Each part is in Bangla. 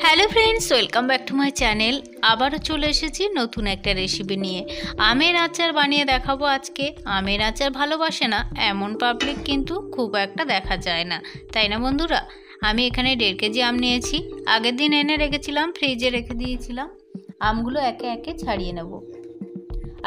Hello friends, welcome back to my channel. আবারও চলে এসেছি নতুন একটা রেসিপি নিয়ে। আমের আচার বানিয়ে দেখাবো আজকে। আমের আচার ভালোবাসে না এমন পাবলিক কিন্তু খুব একটা দেখা যায় না, তাই না বন্ধুরা? আমি এখানে 1.5 কেজি আম নিয়েছি। আগের দিন এনে রেখেছিলাম, ফ্রিজে রেখে দিয়েছিলাম। আমগুলো একে একে ছাড়িয়ে নেব।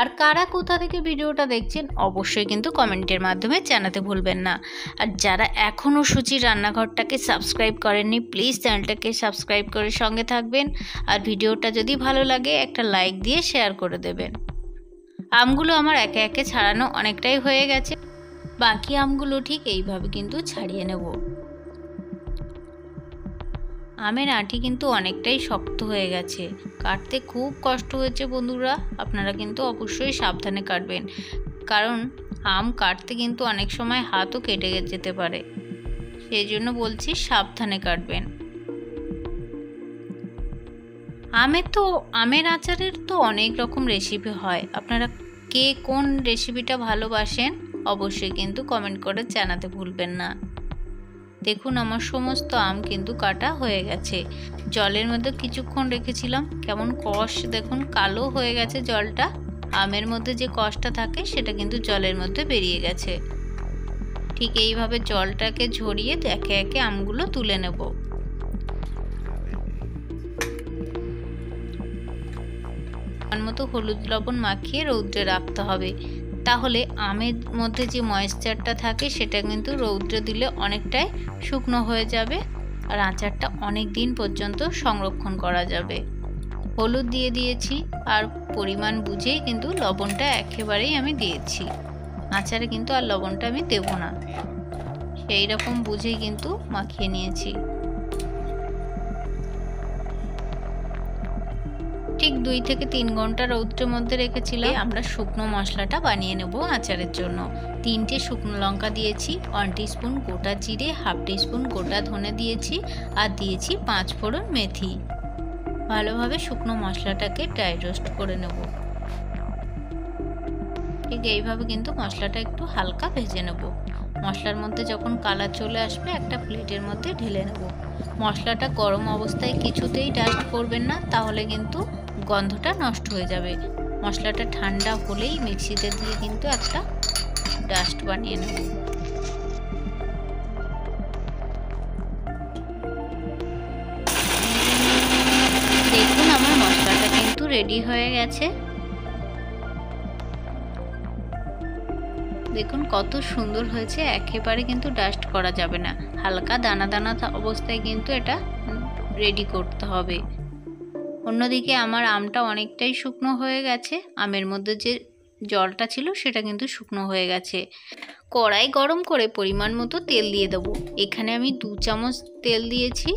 আর কারা কোথা থেকে ভিডিওটা দেখছেন অবশ্যই কিন্তু কমেন্টের মাধ্যমে জানাতে ভুলবেন না। আর যারা এখনও সুচির রান্নাঘরটাকে সাবস্ক্রাইব করেননি, প্লিজ চ্যানেলটাকে সাবস্ক্রাইব করে সঙ্গে থাকবেন। আর ভিডিওটা যদি ভালো লাগে একটা লাইক দিয়ে শেয়ার করে দেবেন। আমগুলো আমার একে একে ছাড়ানো অনেকটাই হয়ে গেছে। বাকি আমগুলো ঠিক এইভাবে কিন্তু ছাড়িয়ে নেব। আমের আঁটি কিন্তু অনেকটাই শক্ত হয়ে গেছে, কাটতে খুব কষ্ট হয়েছে বন্ধুরা। আপনারা কিন্তু অবশ্যই সাবধানে কাটবেন, কারণ আম কাটতে কিন্তু অনেক সময় হাতও কেটে যেতে পারে। সেই জন্য বলছি সাবধানে কাটবেন। আমের আচারের তো অনেক রকম রেসিপি হয়। আপনারা কে কোন রেসিপিটা ভালোবাসেন অবশ্যই কিন্তু কমেন্ট করে জানাতে ভুলবেন না। দেখুন আমার সমস্ত আম কিন্তু কাটা হয়ে গেছে। জলের মধ্যে কিছুক্ষণ রেখেছিলাম, কেমন কষ দেখুন, কালো হয়ে গেছে জলটা। আমের মধ্যে যে কষটা থাকে সেটা কিন্তু জলের মধ্যে বেরিয়ে গেছে। ঠিক এইভাবে জলটাকে ঝরিয়ে একে একে আমগুলো তুলে নেব। মতো হলুদ লবণ মাখিয়ে রৌদ্রে রাখতে হবে, তাহলে আমের মধ্যে যে ময়েশ্চারটা থাকে সেটা কিন্তু রৌদ্রে দিলে অনেকটাই শুকনো হয়ে যাবে, আর আচারটা অনেক দিন পর্যন্ত সংরক্ষণ করা যাবে। হলুদ দিয়ে দিয়েছি, আর পরিমাণ বুঝেই কিন্তু লবণটা একেবারেই আমি দিয়েছি। আচারে কিন্তু আর লবণটা আমি দেব না, সেই রকম বুঝেই কিন্তু মাখিয়ে নিয়েছি। ঠিক 2 থেকে 3 ঘন্টা রৌদ্রের মধ্যে রেখেছিলাম। আমরা শুকনো মশলাটা বানিয়ে নেব আচারের জন্য। 3টে শুকনো লঙ্কা দিয়েছি, 1 টিস্পুন গোটা জিরে, 1/2 টিস্পুন গোটা ধনে দিয়েছি, আর দিয়েছি 5 ফোড়ন মেথি। ভালোভাবে শুকনো মশলাটাকে ড্রাই রোস্ট করে নেব। ঠিক এইভাবে কিন্তু মশলাটা একটু হালকা ভেজে নেব। মশলার মধ্যে যখন কালার চলে আসবে একটা প্লেটের মধ্যে ঢেলে নেব। মশলাটা গরম অবস্থায় কিছুতেই ডাস্ট করবেন না, তাহলে কিন্তু গন্ধটা নষ্ট হয়ে যাবে। মশলাটা ঠান্ডা হলেই মিক্সিতে দিয়ে কিন্তু একটা ডাস্ট বানিয়ে নেব। দেখুন আমার মশলাটা কিন্তু রেডি হয়ে গেছে। দেখুন কত সুন্দর হয়েছে, একেবারে কিন্তু ডাস্ট করা যাবে না, হালকা দানা দানা অবস্থায় কিন্তু এটা রেডি করতে হবে। অন্যদিকে আমার আমটা অনেকটাই শুকনো হয়ে গেছে, আমের মধ্যে যে জলটা ছিল সেটা কিন্তু শুকনো হয়ে গেছে। কড়াই গরম করে পরিমাণ মতো তেল দিয়ে দেবো। এখানে আমি 2 চামচ তেল দিয়েছি।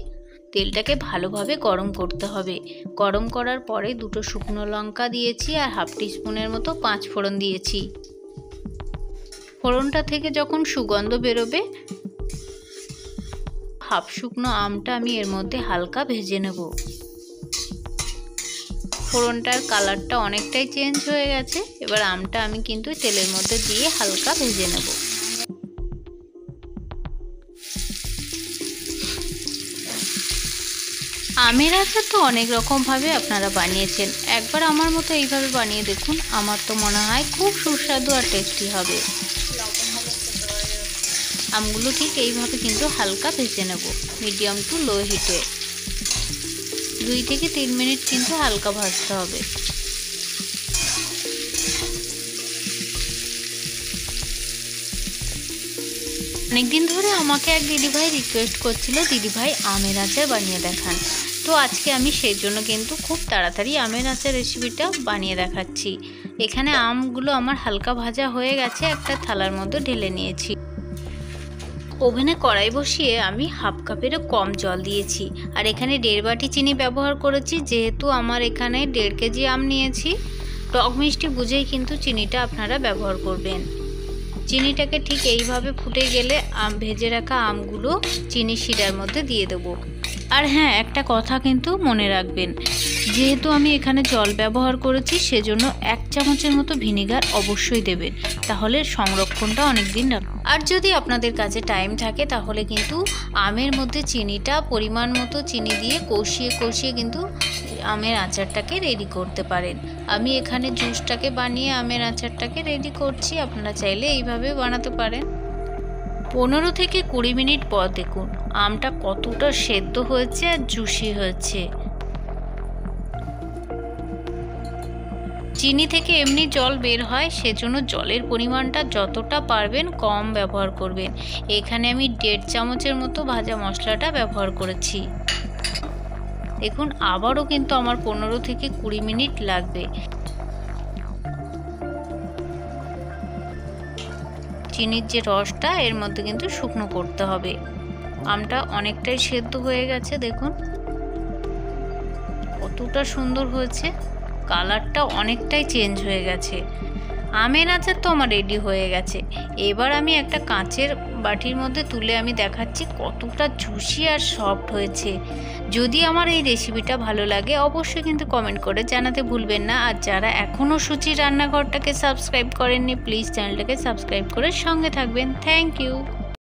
তেলটাকে ভালোভাবে গরম করতে হবে। গরম করার পরে 2টো শুকনো লঙ্কা দিয়েছি, আর 1/2 টিস্পুনের মতো 5 ফোড়ন দিয়েছি। ফোড়নটা থেকে যখন সুগন্ধ বেরোবে, হাফ শুকনো আমটা আমি এর মধ্যে হালকা ভেজে নেব। ফোড়নটার কালারটা অনেকটাই চেঞ্জ হয়ে গেছে। এবার আমটা আমি কিন্তু তেলের মধ্যে দিয়ে হালকা ভেজে নেব। আমের আচার তো অনেক রকমভাবে আপনারা বানিয়েছেন, একবার আমার মতো এইভাবে বানিয়ে দেখুন। আমার তো মনে হয় খুব সুস্বাদু আর টেস্টি হবে। আমগুলো ঠিক এইভাবে কিন্তু হালকা ভেজে নেব, মিডিয়াম টু লো হিটে। 2 থেকে 3 মিনিট কিন্তু হালকা ভাজতে হবে। অনেকদিন ধরে আমাকে এক দিদিভাই রিকোয়েস্ট করছিল, দিদিভাই আমের আচার বানিয়ে দেখান। তো আজকে আমি সেই জন্য কিন্তু খুব তাড়াতাড়ি আমের আচার রেসিপিটা বানিয়ে দেখাচ্ছি। এখানে আমগুলো আমার হালকা ভাজা হয়ে গেছে, একটা থালার মধ্যে ঢেলে নিয়েছি। ওভেনে কড়াই বসিয়ে আমি 1/2 কাপেরও কম জল দিয়েছি, আর এখানে 1.5 বাটি চিনি ব্যবহার করেছি। যেহেতু আমার এখানে 1.5 কেজি আম নিয়েছি, টক মিষ্টি বুঝেই কিন্তু চিনিটা আপনারা ব্যবহার করবেন। চিনিটাকে ঠিক এইভাবে ফুটে গেলে ভেজে রাখা আমগুলো চিনি শিরার মধ্যে দিয়ে দেবো। আর হ্যাঁ, একটা কথা কিন্তু মনে রাখবেন, যেহেতু আমি এখানে জল ব্যবহার করেছি সেজন্য 1 চামচের মতো ভিনেগার অবশ্যই দেবেন, তাহলে সংরক্ষণটা অনেক দিন রাখবে। আর যদি আপনাদের কাছে টাইম থাকে তাহলে কিন্তু আমের মধ্যে চিনিটা পরিমাণ মতো চিনি দিয়ে কষিয়ে কষিয়ে কিন্তু আমের আচারটাকে রেডি করতে পারেন। আমি এখানে জুসটাকে বানিয়ে আমের আচারটাকে রেডি করছি, আপনারা চাইলে এইভাবে বানাতে পারেন। 15 থেকে 20 মিনিট পর দেখুন আমটা কতটা সেদ্ধ হয়েছে আর জুসি হয়েছে। চিনি থেকে এমনি জল বের হয়, সেজন্য জলের পরিমাণটা যতটা পারবেন কম ব্যবহার করবেন। এখানে আমি 1.5 চামচের মতো ভাজা মশলাটা ব্যবহার করেছি। দেখুন আবারও কিন্তু আমার 15 থেকে 20 মিনিট লাগবে। চিনির যে রসটা এর মধ্যে কিন্তু শুকনো করতে হবে। আমটা অনেকটাই সেদ্ধ হয়ে গেছে, দেখুন কতটা সুন্দর হয়েছে, কালারটা অনেকটাই চেঞ্জ হয়ে গেছে। আমের আচার তো আমার রেডি হয়ে গেছে। এবার আমি একটা কাঁচের বাটির মধ্যে তুলে আমি দেখাচ্ছি কতটা জুসি আর সফট হয়েছে। যদি আমার এই রেসিপিটা ভালো লাগে অবশ্যই কিন্তু কমেন্ট করে জানাতে ভুলবেন না। আর যারা এখনও সুচির রান্নাঘরটাকে সাবস্ক্রাইব করেননি প্লিজ চ্যানেলটাকে সাবস্ক্রাইব করে সঙ্গে থাকবেন। Thank you.